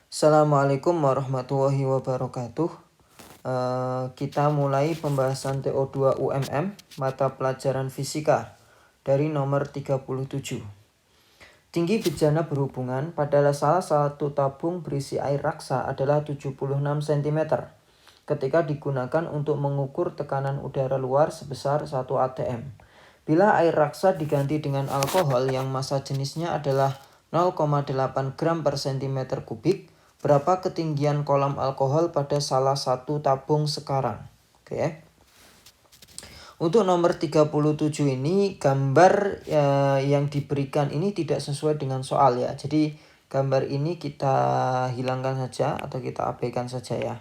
Assalamualaikum warahmatullahi wabarakatuh. Kita mulai pembahasan TO2 UMM mata pelajaran fisika dari nomor 37. Tinggi bejana berhubungan pada salah satu tabung berisi air raksa adalah 76 cm ketika digunakan untuk mengukur tekanan udara luar sebesar 1 atm. Bila air raksa diganti dengan alkohol yang massa jenisnya adalah 0,8 gram per cm kubik, berapa ketinggian kolam alkohol pada salah satu tabung sekarang? Oke. Untuk nomor 37 ini gambar yang diberikan ini tidak sesuai dengan soal ya. Jadi gambar ini kita hilangkan saja atau kita abaikan saja ya.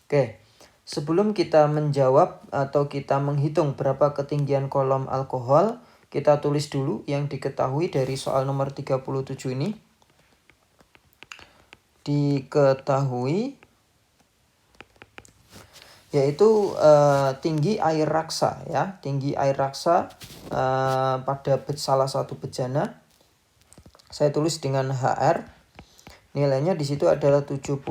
Oke. Sebelum kita menjawab atau kita menghitung berapa ketinggian kolom alkohol, kita tulis dulu yang diketahui dari soal nomor 37 ini. Diketahui yaitu tinggi air raksa ya. Tinggi air raksa pada salah satu bejana. Saya tulis dengan HR. Nilainya di situ adalah 76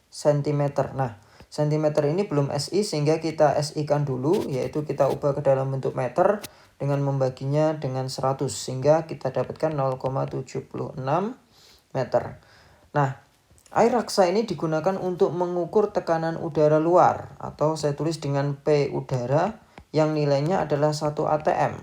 cm. Nah, cm ini belum SI sehingga kita SI-kan dulu, yaitu kita ubah ke dalam bentuk meter dengan membaginya dengan 100 sehingga kita dapatkan 0,76 meter. Nah, air raksa ini digunakan untuk mengukur tekanan udara luar atau saya tulis dengan P udara yang nilainya adalah 1 atm.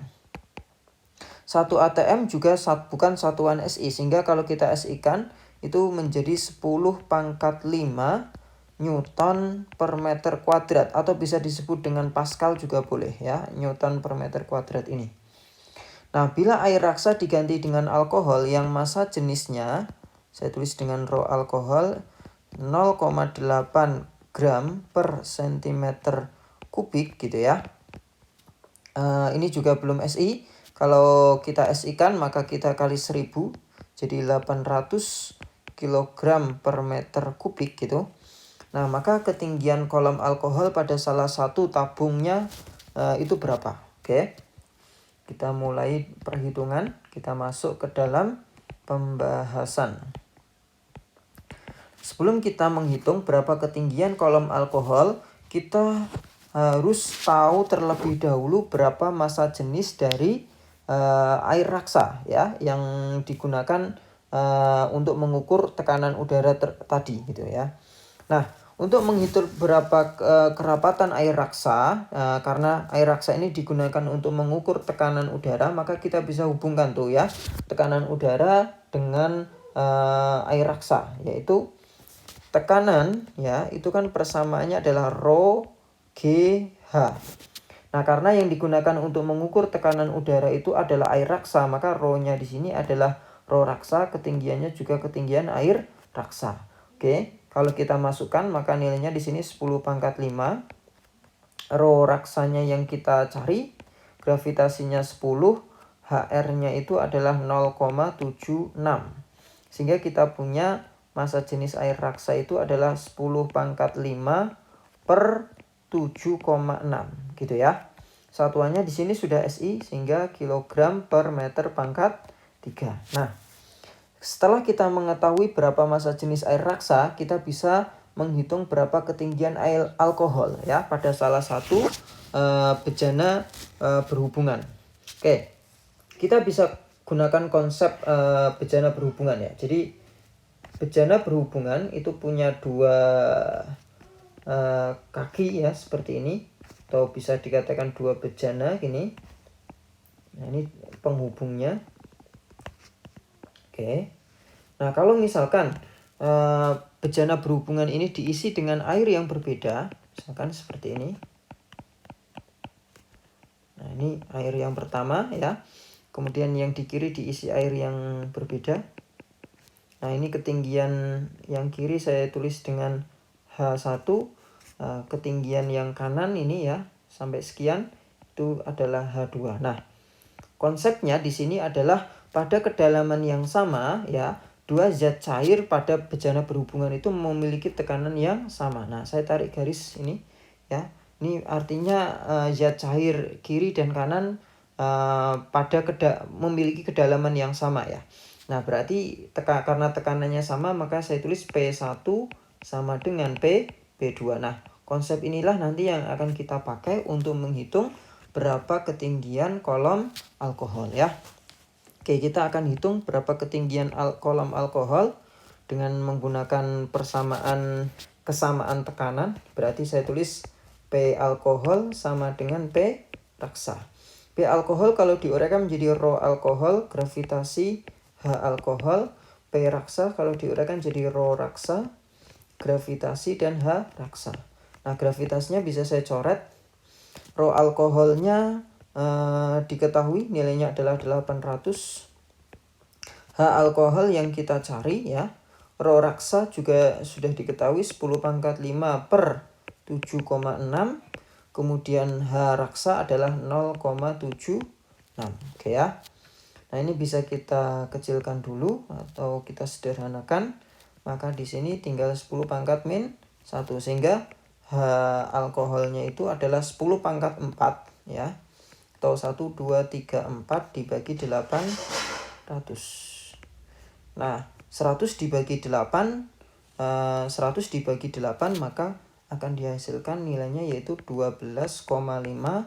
1 atm juga bukan satuan SI sehingga kalau kita SI-kan itu menjadi 10 pangkat 5 Newton per meter kuadrat atau bisa disebut dengan Pascal juga boleh ya, Newton per meter kuadrat ini. Nah, bila air raksa diganti dengan alkohol yang massa jenisnya, saya tulis dengan rho alkohol 0,8 gram per cm kubik gitu ya. Ini juga belum SI. Kalau kita SI-kan maka kita kali 1000 jadi 800 kg per meter kubik gitu. Nah, maka ketinggian kolam alkohol pada salah satu tabungnya itu berapa? Oke. Kita mulai perhitungan, kita masuk ke dalam pembahasan. Sebelum kita menghitung berapa ketinggian kolom alkohol, kita harus tahu terlebih dahulu berapa massa jenis dari air raksa ya yang digunakan untuk mengukur tekanan udara tadi gitu ya. Nah, untuk menghitung berapa kerapatan air raksa, karena air raksa ini digunakan untuk mengukur tekanan udara, maka kita bisa hubungkan tuh ya tekanan udara dengan air raksa, yaitu tekanan ya itu kan persamaannya adalah rho GH. Nah, karena yang digunakan untuk mengukur tekanan udara itu adalah air raksa, maka rho-nya di sini adalah rho raksa, ketinggiannya juga ketinggian air raksa. Oke, kalau kita masukkan maka nilainya di sini 10 pangkat 5. Rho raksanya yang kita cari, gravitasinya 10, HR-nya itu adalah 0,76. Sehingga kita punya massa jenis air raksa itu adalah 10 pangkat 5 per 7,6 gitu ya. Satuannya di sini sudah SI sehingga kilogram per meter pangkat 3. Nah, setelah kita mengetahui berapa massa jenis air raksa, kita bisa menghitung berapa ketinggian air alkohol ya pada salah satu bejana berhubungan. Oke, kita bisa gunakan konsep bejana berhubungan ya. Jadi bejana berhubungan itu punya dua kaki ya seperti ini, atau bisa dikatakan dua bejana gini. Nah, ini penghubungnya. Oke. Nah, kalau misalkan bejana berhubungan ini diisi dengan air yang berbeda, misalkan seperti ini. Nah, ini air yang pertama ya. Kemudian yang di kiri diisi air yang berbeda. Nah, ini ketinggian yang kiri saya tulis dengan H1, ketinggian yang kanan ini ya sampai sekian itu adalah H2. Nah, konsepnya di sini adalah pada kedalaman yang sama ya, dua zat cair pada bejana berhubungan itu memiliki tekanan yang sama. Nah, saya tarik garis ini ya. Ini artinya zat cair kiri dan kanan memiliki kedalaman yang sama ya. Nah, berarti karena tekanannya sama, maka saya tulis P1 sama dengan P2. Nah, konsep inilah nanti yang akan kita pakai untuk menghitung berapa ketinggian kolom alkohol ya. Oke, kita akan hitung berapa ketinggian kolom alkohol dengan menggunakan kesamaan tekanan. Berarti saya tulis P alkohol sama dengan P raksa. P alkohol kalau diuraikan menjadi rho alkohol, gravitasi H alkohol. P raksa kalau diuraikan jadi rho raksa, gravitasi dan H raksa. Nah, gravitasinya bisa saya coret. Rho alkoholnya diketahui nilainya adalah 800. H alkohol yang kita cari ya. Rho raksa juga sudah diketahui 10 pangkat 5 per 7,6. Kemudian H raksa adalah 0,76. Oke ya. Nah, ini bisa kita kecilkan dulu atau kita sederhanakan. Maka di sini tinggal 10 pangkat min 1 sehingga H alkoholnya itu adalah 10 pangkat 4 ya. Atau 1 2 3 4 dibagi 800. Nah, 100 dibagi 8 maka akan dihasilkan nilainya yaitu 12,5